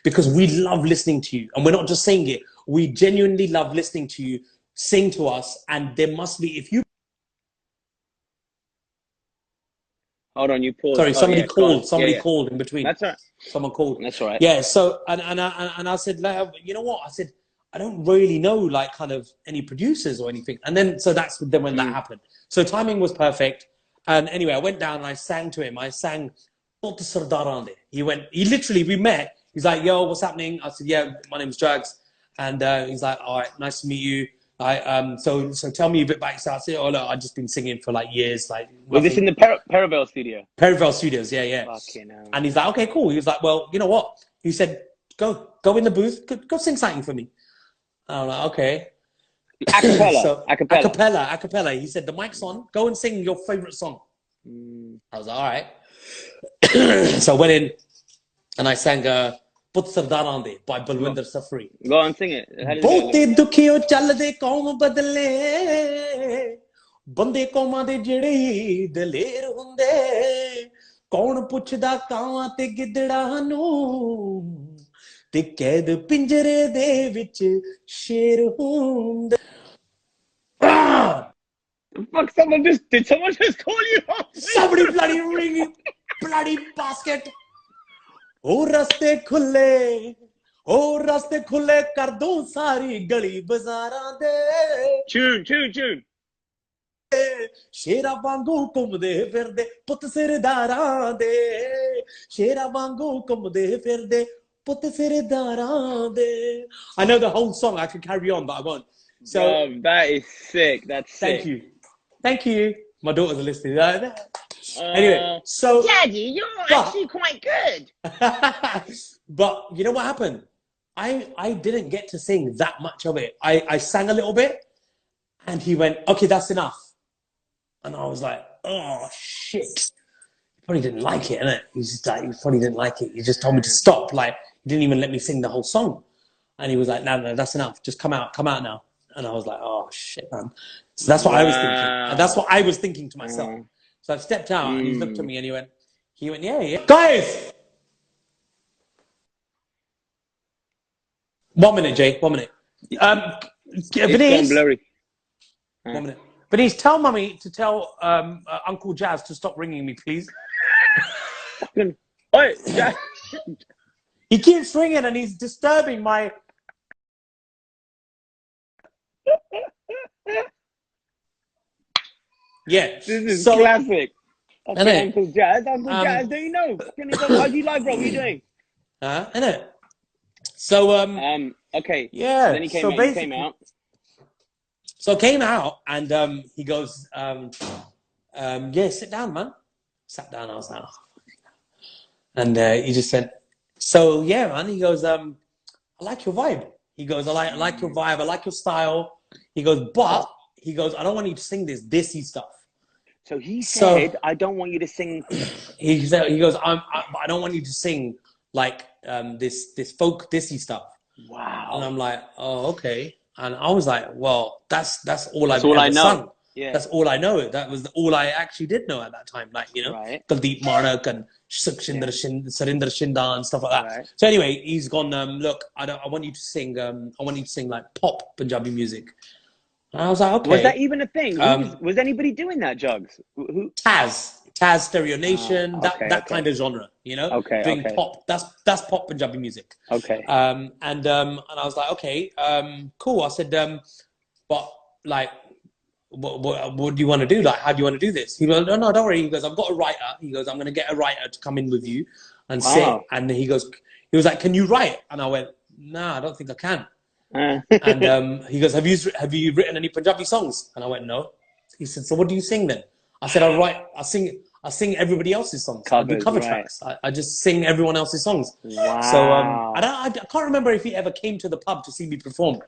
because we love listening to you. And we're not just saying it, we genuinely love listening to you, sing to us, and there must be, if you... Hold on, you paused. Sorry, somebody called. Somebody called in between. That's all right. Someone called. That's all right. Yeah, so, and I said, like, you know what? I said, I don't really know, like, kind of any producers or anything. And then, so that's then when that happened. So timing was perfect. And anyway, I went down and I sang to him. I sang... He literally, we met. He's like, yo, what's happening? I said, yeah, my name's Jugs. And he's like, all right, nice to meet you. So tell me a bit about yourself. I said, oh, look, I've just been singing for like years. Like, was this in the Paravel studio? Paravel Studios, yeah. Fucking hell. And he's like, okay, cool. He was like, well, you know what? He said, go in the booth, go sing something for me. I'm like, okay. Acapella. Acapella. He said, the mic's on, go and sing your favorite song. I was like, all right. So I went in and I sang Put Sardaran De by Balwinder Safri. Go on, sing it. How does it ਬਹੁਤੇ ਦੁਖੀਓ ਚੱਲਦੇ ਕੌਮ ਬਦਲੇ ਬੰਦੇ ਕੌਮਾਂ ਦੇ ਜਿਹੜੇ ਹੀ ਦਲੇਰ ਹੁੰਦੇ ਕੌਣ ਪੁੱਛਦਾ ਕਾਵਾਂ ਤੇ ਗਿੱਦੜਾਂ ਨੂੰ ਤੇ ਕੈਦ ਪਿੰਜਰੇ ਦੇ ਵਿੱਚ ਸ਼ੇਰ ਹੁੰਦੇ Fuck, did someone just call you up? Somebody bloody ringing bloody basket. Oh raste khulle kar do sari gali bazaran de. Tune. Shera wangu ਘੁੰਮਦੇ ਫਿਰਦੇ ਪੁੱਤ ਸਿਰਦਾਰਾਂ ਦੇ ਸ਼ੇਰਾ ਵਾਂਗੂ ਘੁੰਮਦੇ ਫਿਰਦੇ ਪੁੱਤ ਸਿਰਦਾਰਾਂ ਦੇ. I know the whole song. I could carry on, but I won't. So that is sick. That's sick. Thank you. My daughters are listening. Anyway, so Daddy, you're actually quite good. But you know what happened? I didn't get to sing that much of it. I sang a little bit, and he went, "Okay, that's enough." And I was like, "Oh shit!" He probably didn't like it, innit? He's just like, he probably didn't like it. He just told me to stop. Like, he didn't even let me sing the whole song. And he was like, "No, that's enough. Just come out now." And I was like, "Oh shit, man." So that's what I was thinking. And that's what I was thinking to myself. So I stepped out and he looked at me and he went, yeah. Guys! 1 minute, Jay, 1 minute. Venice, blurry. 1 minute. Venice, tell mummy to tell Uncle Jazz to stop ringing me, please. Oi, Jazz. He keeps ringing and he's disturbing my... Yeah. This is classic. Okay, Uncle Jazz, don't you know? How do you like, bro? What are you doing? Innit? So, okay. Yeah. Then he came out. So I came out and he goes, yeah, sit down, man. Sat down, I was like, oh. And he just said, so yeah, man. He goes, I like your vibe. He goes, I like your vibe, I like your style. He goes, but he goes, I don't want you to sing this Desi stuff. So he said, I don't want you to sing. He goes, I don't want you to sing like this folk Desi stuff. Wow. And I'm like, oh, okay. And I was like, well, that's all I've I ever know. sung. Yeah. That's all I know. That was all I actually did know at that time. Like, you know, right. Kuldeep Manak and Sarinder Shinda and stuff like that. Right. So anyway, he's gone, look, I want you to sing, like pop Punjabi music. And I was like, okay. Was that even a thing? Was anybody doing that, Jugs? Who? Taz Stereo Nation, that kind of genre, you know? Okay. Doing pop. That's pop Punjabi music. Okay. And I was like, okay, cool. I said, but like, what do you want to do? Like, how do you want to do this? He goes, no, don't worry. He goes, I've got a writer. He goes, I'm going to get a writer to come in with you and sit. And he was like, can you write? And I went, no, I don't think I can. And he goes, have you written any Punjabi songs? And I went, no. He said, so what do you sing then? I said, I sing everybody else's songs. I do cover tracks. I just sing everyone else's songs. Wow. So I can't remember if he ever came to the pub to see me perform.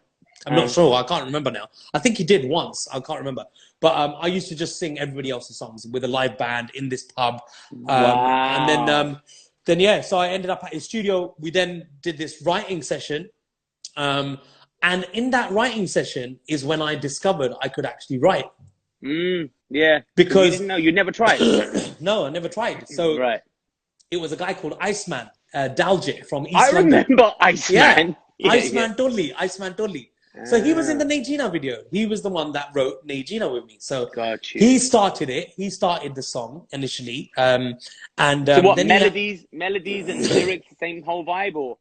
I'm not sure. I can't remember now. I think he did once. I can't remember. But I used to just sing everybody else's songs with a live band in this pub. Wow. And then yeah, so I ended up at his studio. We then did this writing session. And in that writing session is when I discovered I could actually write. Yeah. Because you didn't know, you never tried. No, I never tried. So it was a guy called Iceman, Daljit from East London. London. Remember Iceman. Yeah. Iceman Totally. So he was in the Nejina video. He was the one that wrote Nejina with me. So he started it. He started the song initially. So what, then melodies and lyrics, the same whole vibe, or?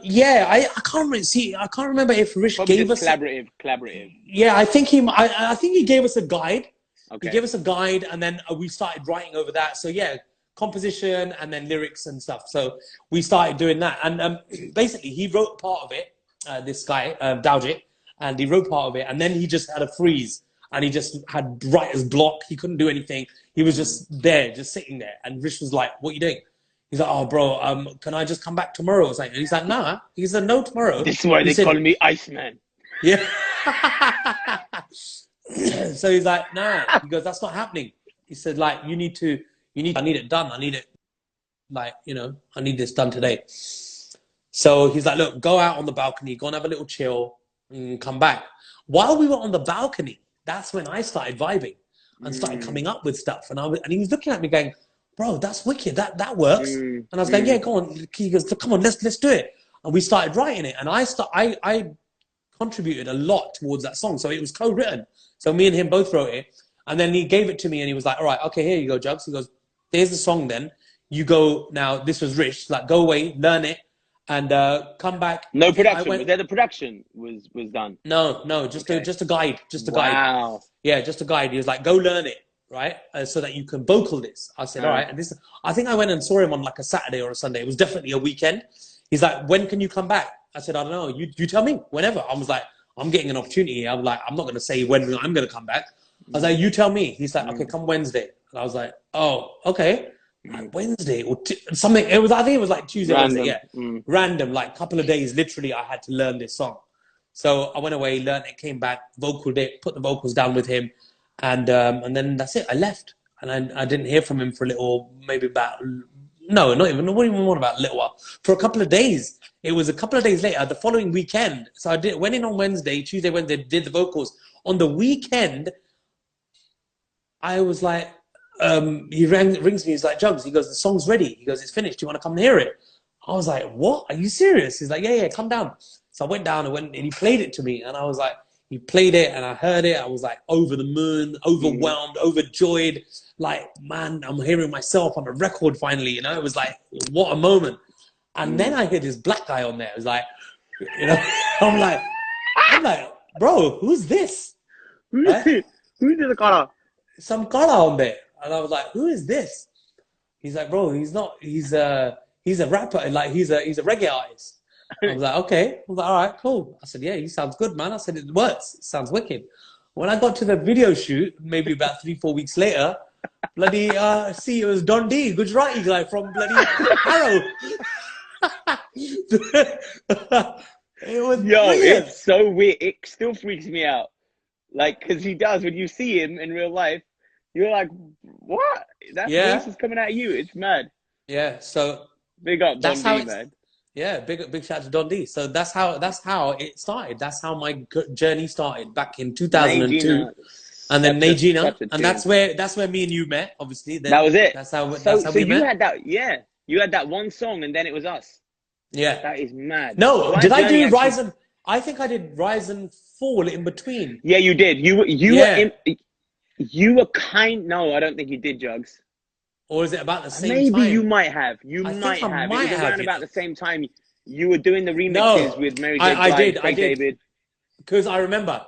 Yeah, I can't remember. See, I can't remember if Rish gave us collaborative. Yeah, I think he gave us a guide. Okay. He gave us a guide, and then we started writing over that. So yeah, composition and then lyrics and stuff. So we started doing that, and basically he wrote part of it. This guy, Daljit, and he wrote part of it, and then he just had a freeze, and he just had writer's block. He couldn't do anything. He was just there, just sitting there. And Rish was like, "What are you doing?" He's like, "Oh, bro, can I just come back tomorrow or something?" And he's like, "Nah." He said, "No, tomorrow." This is why they call me Iceman. Yeah. So he's like, "Nah." He goes, "That's not happening." He said, like, I need it done. I need it, like, I need this done today. So he's like, look, go out on the balcony, go and have a little chill, and come back. While we were on the balcony, that's when I started vibing and started coming up with stuff. And he was looking at me going, bro, that's wicked. That works. And I was going, yeah, go on. He goes, come on, let's do it. And we started writing it. And I contributed a lot towards that song. So it was co-written. So me and him both wrote it. And then he gave it to me and he was like, all right, okay, here you go, Jugs. He goes, there's the song then. You go now, this was Rich. Like, go away, learn it, and come back. No production. Was there the production was done? No, just a guide. Just a guide. Wow. Yeah, just a guide. He was like, go learn it, right? So that you can vocal this. I said, all right. And I think I went and saw him on like a Saturday or a Sunday. It was definitely a weekend. He's like, when can you come back? I said, I don't know. You tell me, whenever. I was like, I'm getting an opportunity. I'm like, I'm not going to say when I'm going to come back. I was like, you tell me. He's like, okay, come Wednesday. And I was like, oh, okay. Like Wednesday or something. I think it was like Tuesday, Random. Wednesday. Yeah. Random, like a couple of days, literally, I had to learn this song. So I went away, learned it, came back, vocaled it, put the vocals down with him. And then that's it. I left. And I didn't hear from him for a little, maybe about, no, not even more about a little while. For a couple of days. It was a couple of days later, the following weekend. So I went in on Tuesday, Wednesday, did the vocals. On the weekend, I was like, he rings me, he's like, Jugs, he goes, the song's ready. He goes, it's finished. Do you want to come and hear it? I was like, what? Are you serious? He's like, yeah, come down. So I went down and he played it to me. And I was like, he played it and I heard it. I was like over the moon, overwhelmed, overjoyed. Like, man, I'm hearing myself on a record finally, It was like, what a moment. And then I hear this black guy on there. It was like, I'm like, bro, who's this? Who's the color? Some color on there. And I was like, who is this? He's like, bro, he's a rapper, like he's a reggae artist. I was like, okay. I was like, all right, cool. I said, yeah, he sounds good, man. I said, it works. It sounds wicked. When I got to the video shoot, maybe about 3-4 weeks later, bloody see, it was Don D, Gujarati guy from bloody Harrow. It was weird. It's so weird. It still freaks me out. Like, because he does, when you see him in real life, you're like, what? That voice is coming out of you. It's mad. Yeah, so big up Don D, man. Yeah, big shout out to Don D. So that's how it started. That's how my journey started back in 2002. And then Najina, and that's where me and you met, obviously. Then that was it. That's how so we you met. had that, you had that one song, and then it was us. Yeah, that is mad. No, did I do Rise and? I think I did Rise and Fall in between. Yeah, you did. You were kind. No, I don't think you did, Jugs. Or is it about the same time? Maybe you might have. You might have. It was around about the same time. You were doing the remixes with Mary J. Blige, I did. David. Because I remember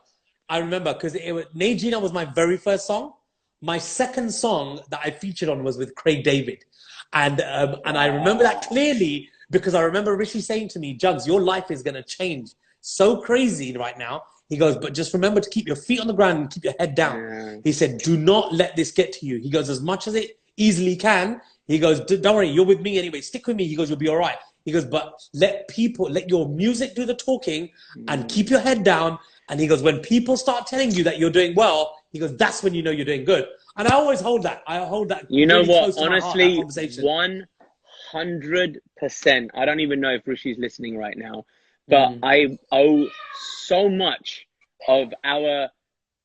because Najina was my very first song. My second song that I featured on was with Craig David, and I remember that clearly because I remember Rishi saying to me, "Jugs, your life is gonna change so crazy right now." He goes, "But just remember to keep your feet on the ground and keep your head down." Yeah. He said, "Do not let this get to you." He goes, "As much as it easily can." He goes, "Don't worry, you're with me anyway. Stick with me." He goes, "You'll be all right." He goes, "But let your music do the talking and keep your head down." And he goes, "When people start telling you that you're doing well," he goes, "that's when you know you're doing good." And I always hold that. You know what? Honestly, 100%. I don't even know if Rishi's listening right now, but I owe so much of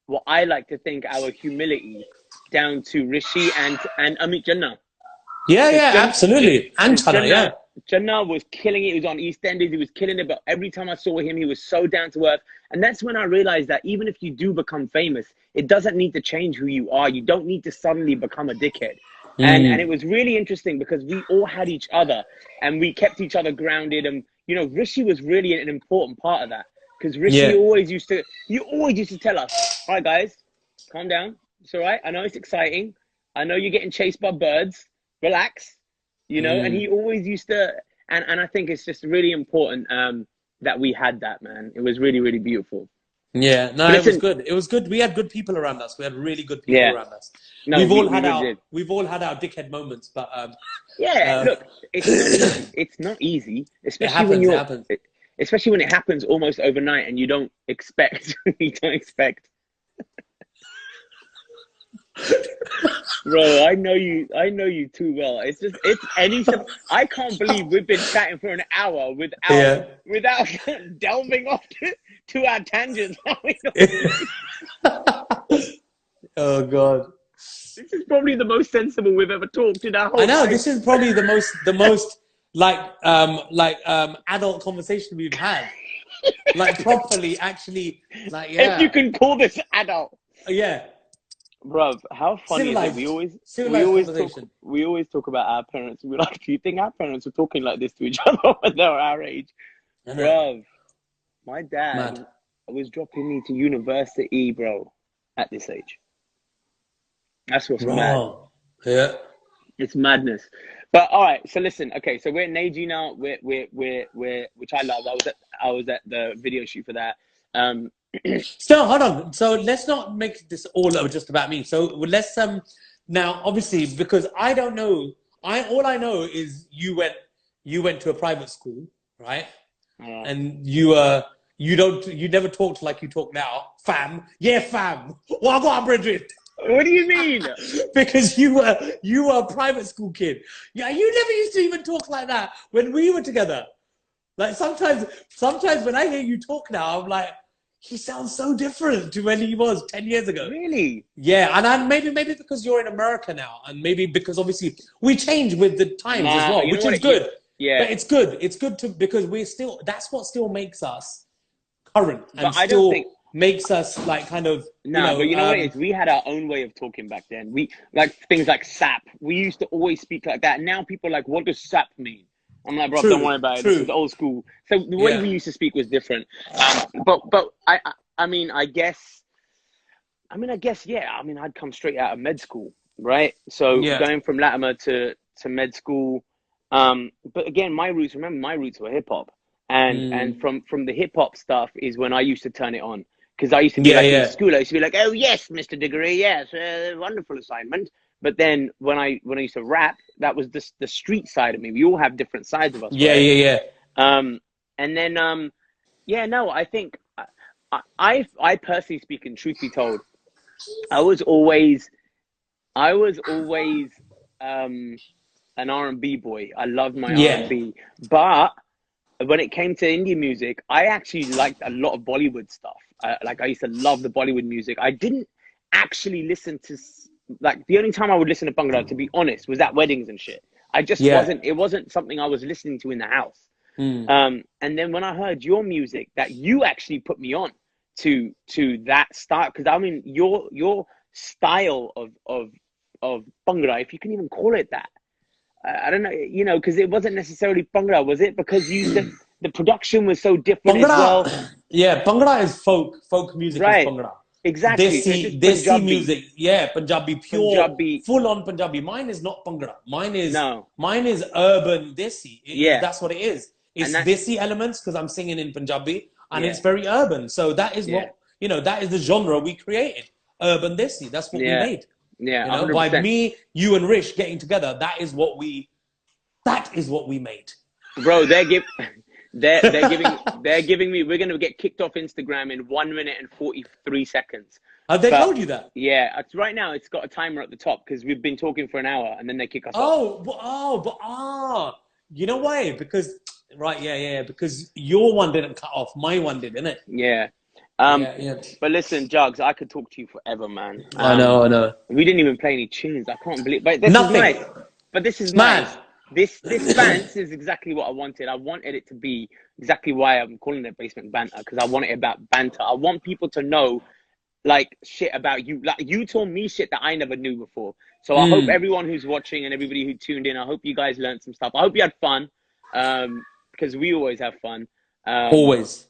what I like to think our humility down to Rishi and Amit Jannah. Yeah, absolutely. And Jannah, Jannah was killing it. He was on EastEnders. He was killing it. But every time I saw him, he was so down to earth. And that's when I realized that even if you do become famous, it doesn't need to change who you are. You don't need to suddenly become a dickhead. And it was really interesting because we all had each other and we kept each other grounded. And, Rishi was really an important part of that because Rishi always used to tell us, "All right, guys, calm down. It's all right. I know it's exciting. I know you're getting chased by birds. Relax." And he always used to, and I think it's just really important that we had that, man. It was really, really beautiful. Yeah, no, it was good. It was good. We had good people around us. We had really good people around us. No, we've all had our dickhead moments, but look, it's not easy, especially when it happens almost overnight and you don't expect. Bro, I know you too well. It's any I can't believe we've been chatting for an hour without delving off to our tangents. Oh God. This is probably the most sensible we've ever talked in our whole I know, life. this is probably the most adult conversation we've had. Like properly, actually, like, yeah. If you can call this adult. Yeah. Bruv, how funny is it? We always talk about our parents. We're like, do you think our parents were talking like this to each other when they were our age? Bruv, my dad was dropping me to university, bro, at this age. That's what's mad. Yeah. It's madness. But all right, so listen, okay, so we're in Neji now. We're which I love. I was at the video shoot for that. So hold on. So let's not make this all just about me. So let's now obviously, because I don't know, all I know is you went to a private school, right? And you never talked like you talk now, fam. Yeah, fam. Well, go on, Bridget. What do you mean? Because you were a private school kid. Yeah, you never used to even talk like that when we were together. Like sometimes when I hear you talk now, I'm like, he sounds so different to when he was 10 years ago. Really? Yeah, and maybe because you're in America now, and maybe because obviously we change with the times as well, which is good. Yeah, but it's good. It's good because that's what still makes us current, and I don't think makes us like kind of but you know what it is? We had our own way of talking back then. We like things like sap. We used to always speak like that. Now people are like, what does sap mean? I'm like, bro, don't worry about it. This is old school. So the way we used to speak was different. But I guess, yeah. I mean, I'd come straight out of med school, right? So going from Latimer to med school. But again, my roots were hip hop. And from the hip hop stuff is when I used to turn it on. Because I used to be in school, I used to be like, oh yes, Mr. Degree, yes, wonderful assignment. But then when I used to rap, that was the street side of me. We all have different sides of us. Yeah. And then I think I personally speaking, truth be told, I was always an R&B boy. I loved my R&B, but when it came to Indian music, I actually liked a lot of Bollywood stuff. I used to love the Bollywood music. I didn't actually listen to, like, the only time I would listen to Bhangra, to be honest, was at weddings and shit. I just it wasn't something I was listening to in the house. And then when I heard your music, that you actually put me on to that style, because I mean, your style of Bhangra, if you can even call it that, I don't know, because it wasn't necessarily Bhangra, was it? Because the production was so different as well. Yeah, Bhangra is folk music, right? Is Bhangra. Exactly. Desi music, Punjabi, pure, Punjabi. Full on Punjabi. Mine is not Bhangra. Mine is urban Desi. That's what it is. It's Desi elements because I'm singing in Punjabi, and it's very urban. So that is what that is the genre we created. Urban Desi. That's what we made. Yeah, by me, you and Rish getting together, that is what we made. Bro, they're giving me, we're gonna get kicked off Instagram in 1 minute and 43 seconds. Have they told you that? Yeah, right now it's got a timer at the top because we've been talking for an hour and then they kick us off. You know why? Because because your one didn't cut off, my one did, didn't it? Yeah. But listen, Jugs, I could talk to you forever, man. I know. We didn't even play any tunes. I can't believe. But this Nothing. Is nice. But this is nice. This band is exactly what I wanted. I wanted it to be exactly why I'm calling it Basement Banter, because I want it about banter. I want people to know like shit about you. Like you told me shit that I never knew before. So I hope everyone who's watching and everybody who tuned in, I hope you guys learned some stuff. I hope you had fun. Because we always have fun. Always.